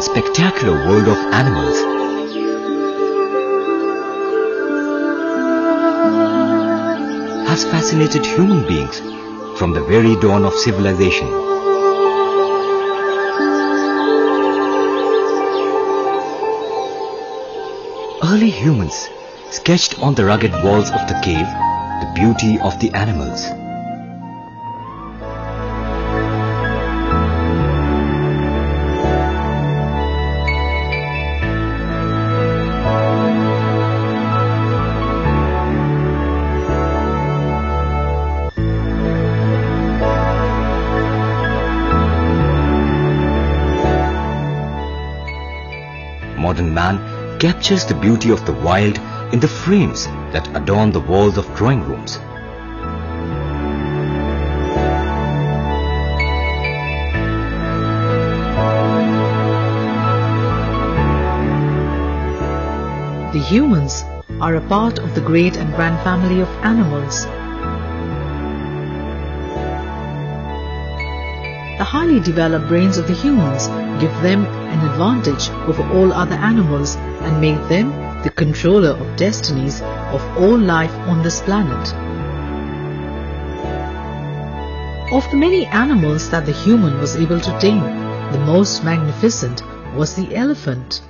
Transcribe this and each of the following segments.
and spectacular world of animals has fascinated human beings from the very dawn of civilization. Early humans sketched on the rugged walls of the cave the beauty of the animals. Modern man captures the beauty of the wild in the frames that adorn the walls of drawing rooms. The humans are a part of the great and grand family of animals. The highly developed brains of the humans give them an advantage over all other animals and make them the controller of destinies of all life on this planet. Of the many animals that the human was able to tame, the most magnificent was the elephant.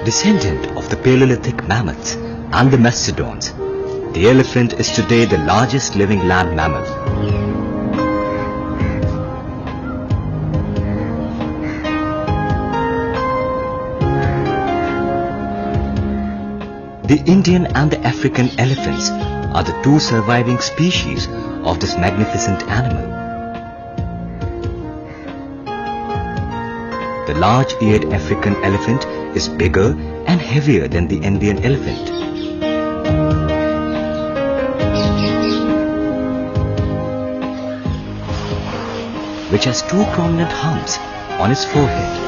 Descendant of the Paleolithic mammoths and the mastodons, the elephant is today the largest living land mammal. The Indian and the African elephants are the two surviving species of this magnificent animal. The large-eared African elephant is bigger and heavier than the Indian elephant. Which has two prominent humps on its forehead.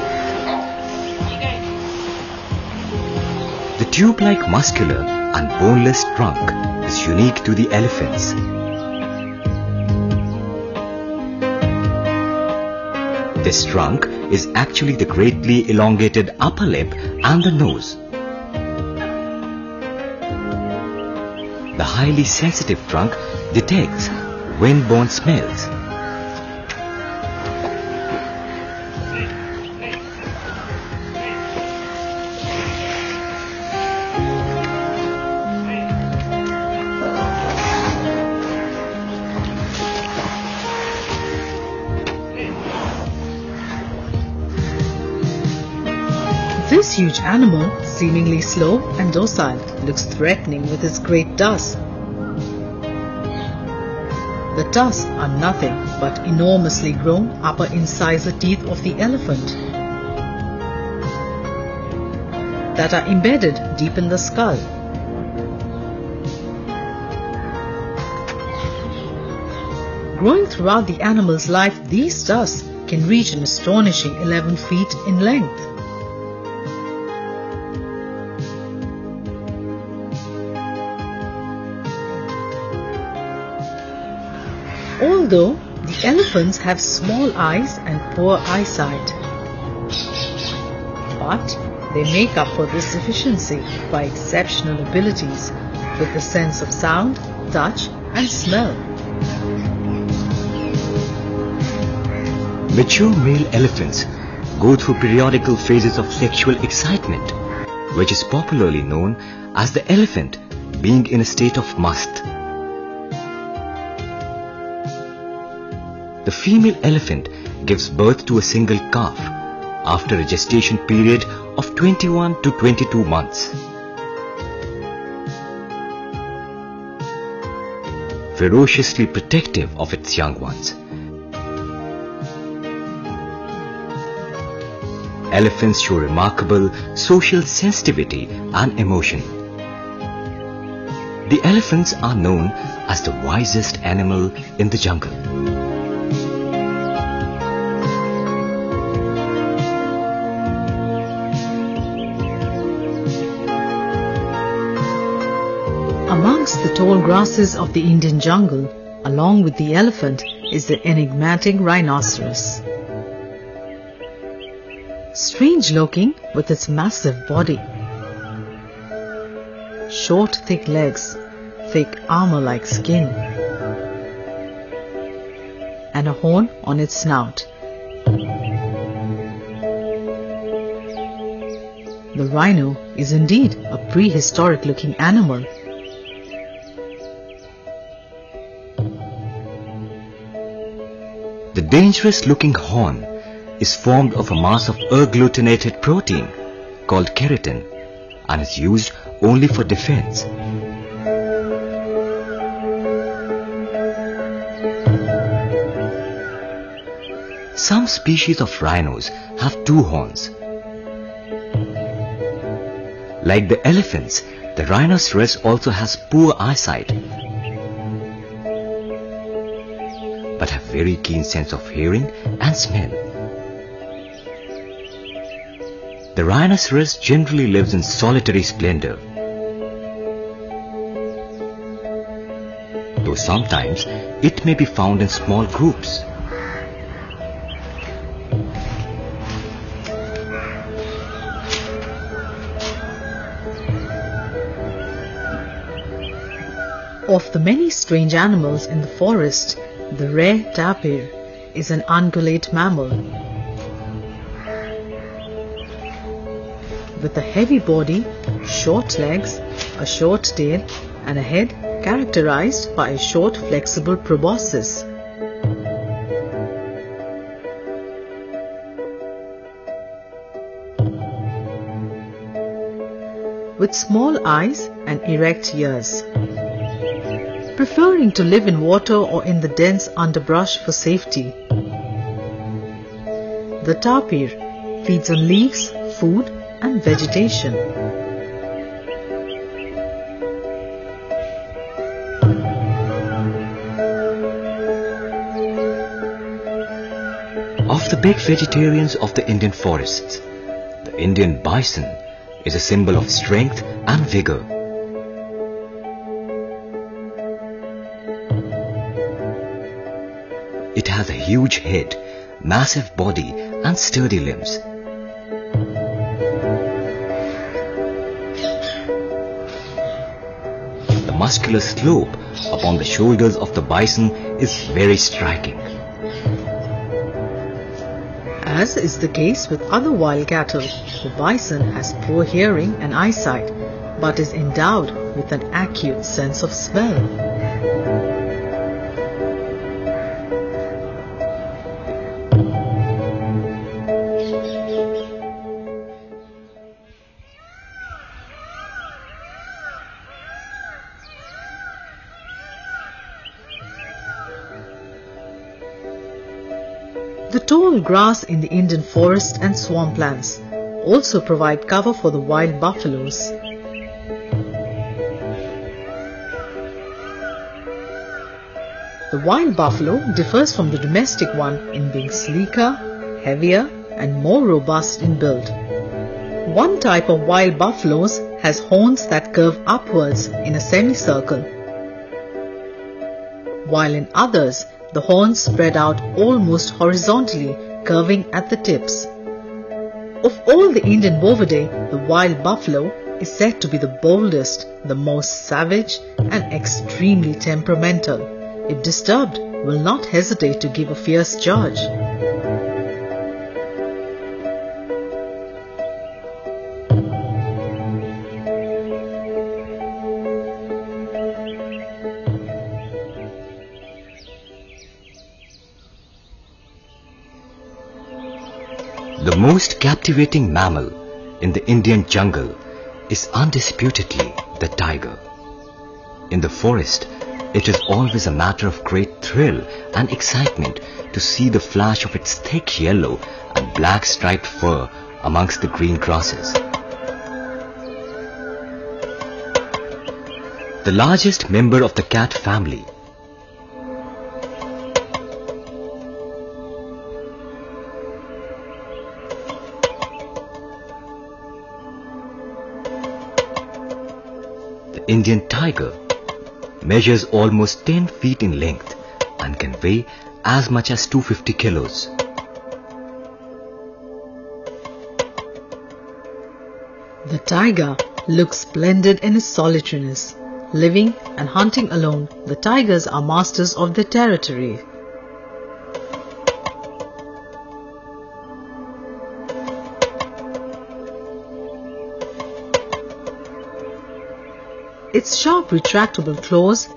The tube-like muscular and boneless trunk is unique to the elephants. This trunk is actually the greatly elongated upper lip and the nose. The highly sensitive trunk detects wind-borne smells. This huge animal, seemingly slow and docile, looks threatening with its great tusks. The tusks are nothing but enormously grown upper incisor teeth of the elephant that are embedded deep in the skull. Growing throughout the animal's life, these tusks can reach an astonishing 11 feet in length. Although the elephants have small eyes and poor eyesight, but they make up for this deficiency by exceptional abilities with the sense of sound, touch and smell. Mature male elephants go through periodical phases of sexual excitement, which is popularly known as the elephant being in a state of must. The female elephant gives birth to a single calf after a gestation period of 21 to 22 months. Ferociously protective of its young ones. Elephants show remarkable social sensitivity and emotion. The elephants are known as the wisest animal in the jungle. Amongst the tall grasses of the Indian jungle, along with the elephant, is the enigmatic rhinoceros. Strange looking with its massive body, short thick legs, thick armor-like skin, and a horn on its snout. The rhino is indeed a prehistoric-looking animal. The dangerous-looking horn is formed of a mass of agglutinated protein called keratin and is used only for defense. Some species of rhinos have two horns. Like the elephants, the rhinoceros also has poor eyesight, but have very keen sense of hearing and smell. The rhinoceros generally lives in solitary splendor, though sometimes it may be found in small groups. Of the many strange animals in the forest, the rare tapir is an ungulate mammal. With a heavy body, short legs, a short tail, and a head characterized by a short flexible proboscis. With small eyes and erect ears. Preferring to live in water or in the dense underbrush for safety. The tapir feeds on leaves, food, and vegetation. Of the big vegetarians of the Indian forests, the Indian bison is a symbol of strength and vigor. It has a huge head, massive body, and sturdy limbs. The muscular slope upon the shoulders of the bison is very striking. As is the case with other wild cattle, the bison has poor hearing and eyesight, but is endowed with an acute sense of smell. The tall grass in the Indian forest and swamplands also provide cover for the wild buffaloes. The wild buffalo differs from the domestic one in being sleeker, heavier, and more robust in build. One type of wild buffaloes has horns that curve upwards in a semicircle, while in others the horns spread out almost horizontally, curving at the tips. Of all the Indian bovidae, the wild buffalo is said to be the boldest, the most savage, and extremely temperamental. If disturbed, will not hesitate to give a fierce charge. The most captivating mammal in the Indian jungle is undisputedly the tiger. In the forest, it is always a matter of great thrill and excitement to see the flash of its thick yellow and black striped fur amongst the green grasses. The largest member of the cat family, the The Indian tiger measures almost 10 feet in length and can weigh as much as 250 kilos. The tiger looks splendid in his solitariness. Living and hunting alone, the tigers are masters of their territory. Its sharp retractable claws,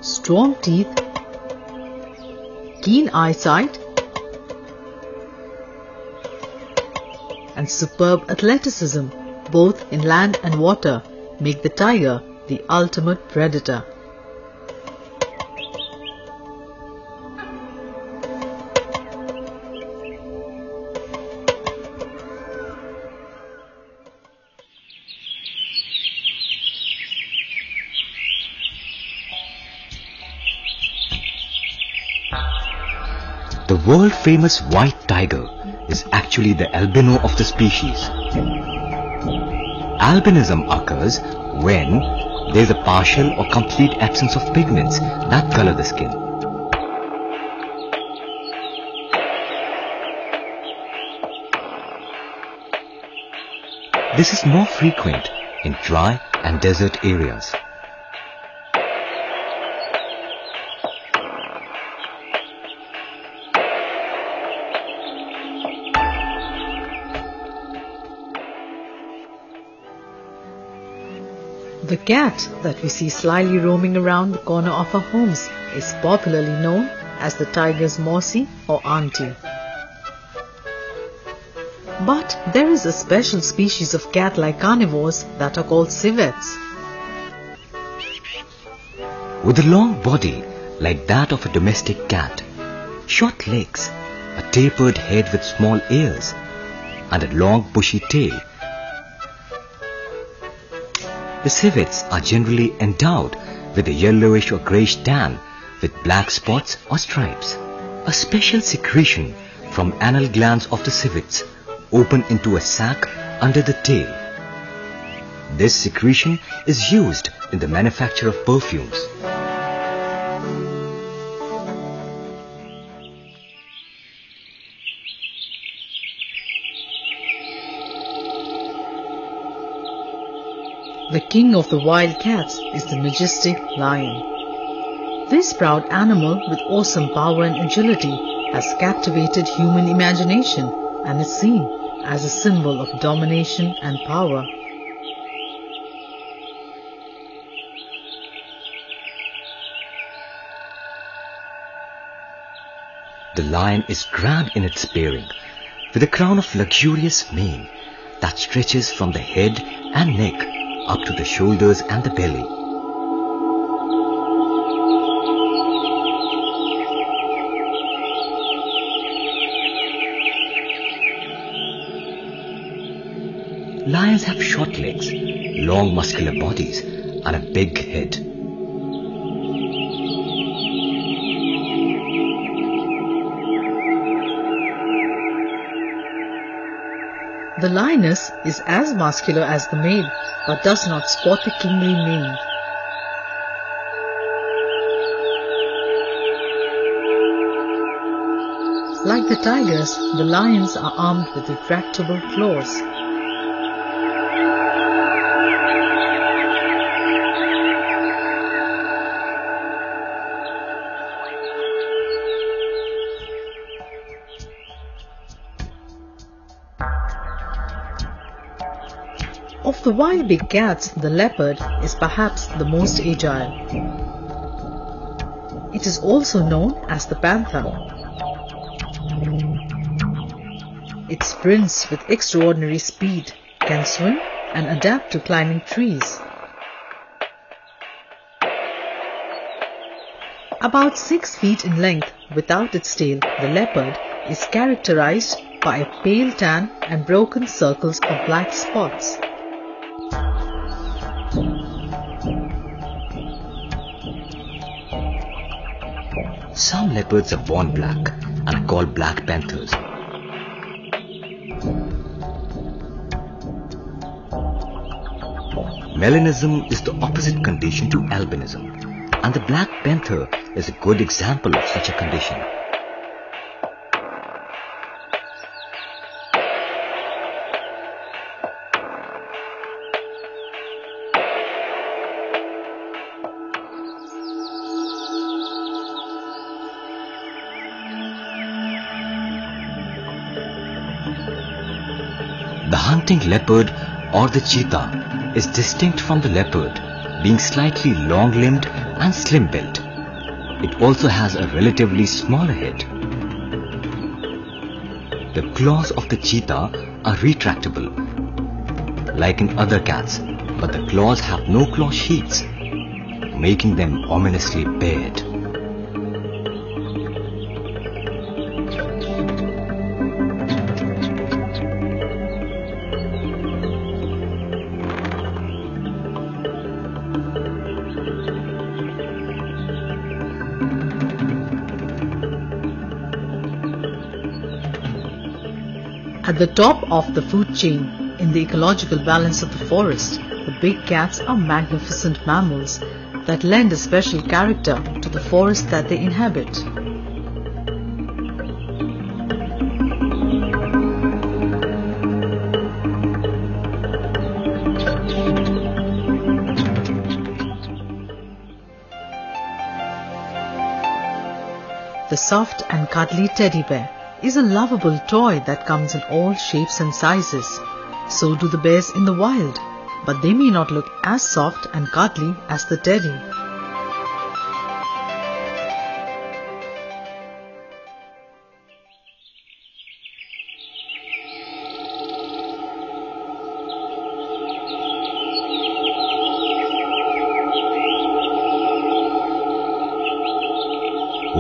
strong teeth, keen eyesight, and superb athleticism, both in land and water, make the tiger the ultimate predator. The world-famous white tiger is actually the albino of the species. Albinism occurs when there is a partial or complete absence of pigments that color the skin. This is more frequent in dry and desert areas. The cat that we see slyly roaming around the corner of our homes is popularly known as the tiger's mousy or auntie. But there is a special species of cat-like carnivores that are called civets. With a long body like that of a domestic cat, short legs, a tapered head with small ears, and a long bushy tail, the civets are generally endowed with a yellowish or greyish tan with black spots or stripes. A special secretion from anal glands of the civets open into a sac under the tail. This secretion is used in the manufacture of perfumes. The king of the wild cats is the majestic lion. This proud animal with awesome power and agility has captivated human imagination and is seen as a symbol of domination and power. The lion is grand in its bearing, with a crown of luxurious mane that stretches from the head and neck up to the shoulders and the belly. Lions have short legs, long muscular bodies, and a big head. The lioness is as muscular as the male, but does not sport the kingly mane. Like the tigers, the lions are armed with retractable claws. Of the wild big cats, the leopard is perhaps the most agile. It is also known as the panther. It sprints with extraordinary speed, can swim and adapt to climbing trees. About 6 feet in length without its tail, the leopard is characterized by a pale tan and broken circles of black spots. Some leopards are born black and are called black panthers. Melanism is the opposite condition to albinism, and the black panther is a good example of such a condition. The hunting leopard or the cheetah is distinct from the leopard, being slightly long-limbed and slim-built. It also has a relatively smaller head. The claws of the cheetah are retractable, like in other cats, but the claws have no claw sheaths, making them ominously bared. At the top of the food chain, in the ecological balance of the forest, the big cats are magnificent mammals that lend a special character to the forest that they inhabit. The soft and cuddly teddy bear is a lovable toy that comes in all shapes and sizes. So do the bears in the wild, but they may not look as soft and cuddly as the teddy.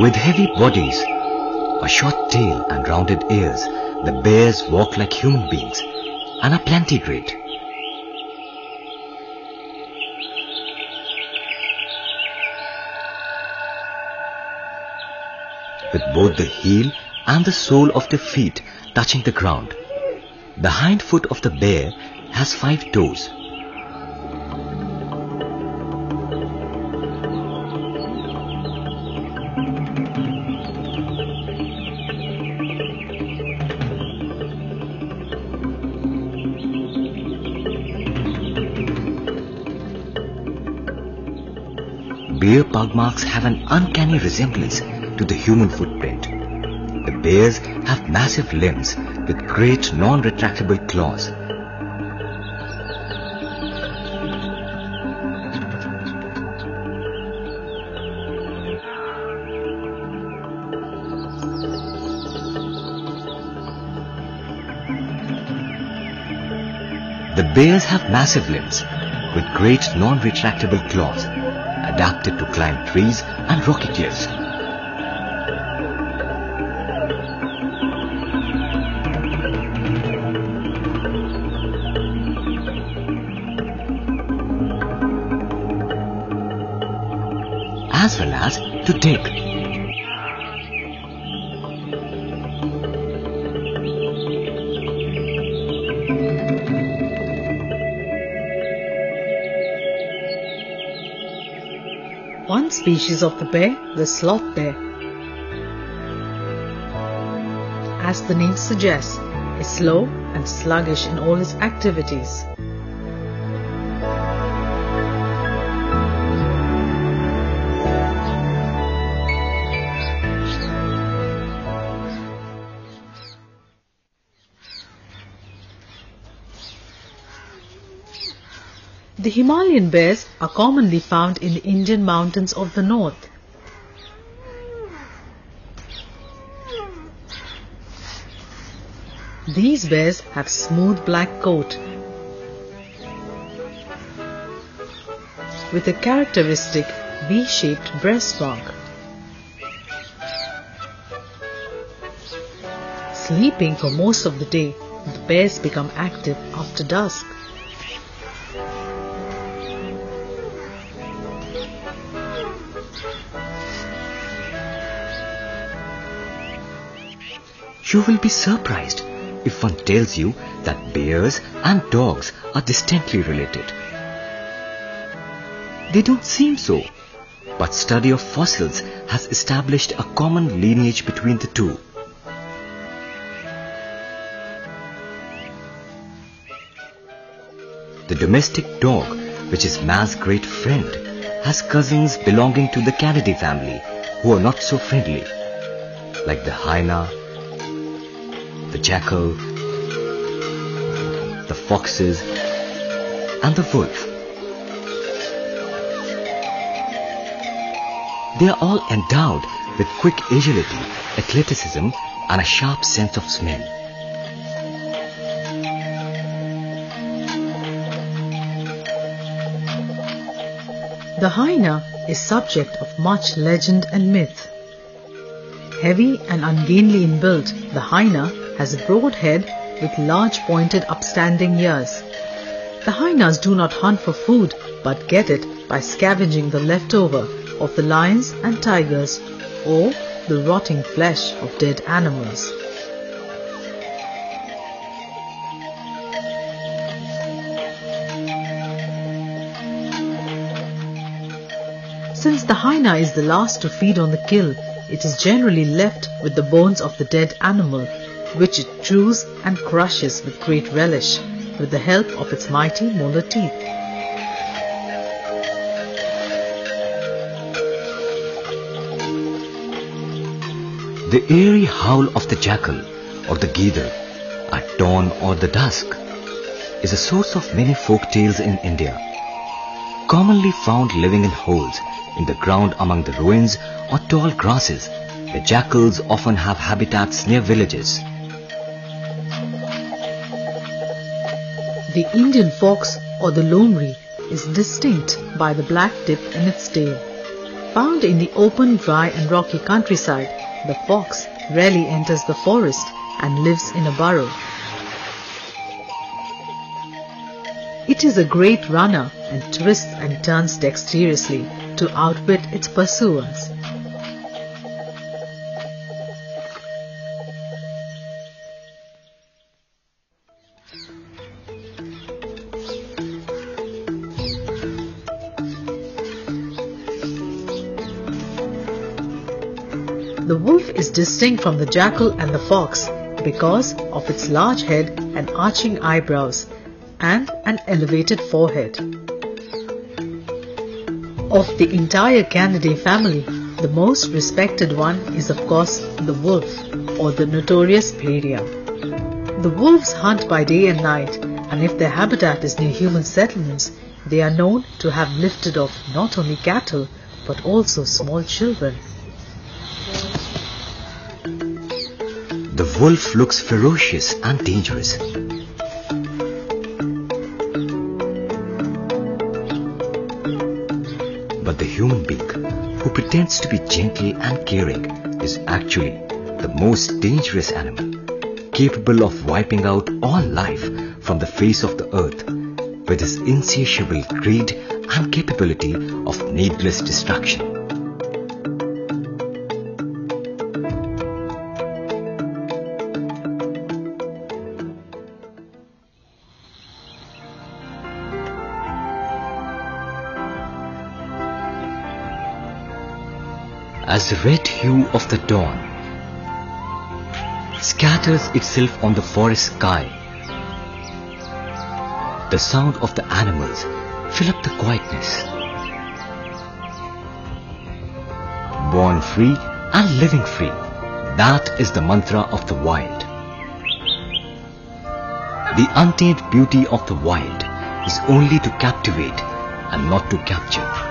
With heavy bodies, a short tail and rounded ears, the bears walk like human beings and are plantigrade. With both the heel and the sole of their feet touching the ground, the hind foot of the bear has 5 toes. Bear pug marks have an uncanny resemblance to the human footprint. The bears have massive limbs with great non-retractable claws. The bears have massive limbs with great non-retractable claws, adapted to climb trees and rocky cliffs. As well as to dig. One species of the bear, the sloth bear, as the name suggests, is slow and sluggish in all its activities. The Himalayan bears are commonly found in the Indian mountains of the north. These bears have smooth black coat with a characteristic V-shaped breastmark. Sleeping for most of the day, the bears become active after dusk. You will be surprised if one tells you that bears and dogs are distantly related. They don't seem so, but study of fossils has established a common lineage between the two. The domestic dog, which is man's great friend, has cousins belonging to the Canidae family who are not so friendly, like the hyena, the jackal, the foxes, and the wolf. They are all endowed with quick agility, athleticism, and a sharp sense of smell. The hyena is subject of much legend and myth. Heavy and ungainly in build, the hyena has a broad head with large pointed upstanding ears. The hyenas do not hunt for food but get it by scavenging the leftover of the lions and tigers or the rotting flesh of dead animals. Since the hyena is the last to feed on the kill, it is generally left with the bones of the dead animal, which it chews and crushes with great relish, with the help of its mighty molar teeth. The eerie howl of the jackal or the gaither at dawn or the dusk is a source of many folk tales in India. Commonly found living in holes in the ground among the ruins or tall grasses, the jackals often have habitats near villages. The Indian fox or the lomri is distinct by the black tip in its tail. Found in the open, dry and rocky countryside, the fox rarely enters the forest and lives in a burrow. It is a great runner and twists and turns dexterously to outwit its pursuers. The wolf is distinct from the jackal and the fox because of its large head and arching eyebrows and an elevated forehead. Of the entire Canidae family, the most respected one is of course the wolf or the notorious Pleria. The wolves hunt by day and night, and if their habitat is near human settlements, they are known to have lifted off not only cattle but also small children. The wolf looks ferocious and dangerous. But the human being, who pretends to be gentle and caring, is actually the most dangerous animal, capable of wiping out all life from the face of the earth with his insatiable greed and capability of needless destruction. As the red hue of the dawn scatters itself on the forest sky, the sound of the animals fill up the quietness. Born free and living free, that is the mantra of the wild. The untamed beauty of the wild is only to captivate and not to capture.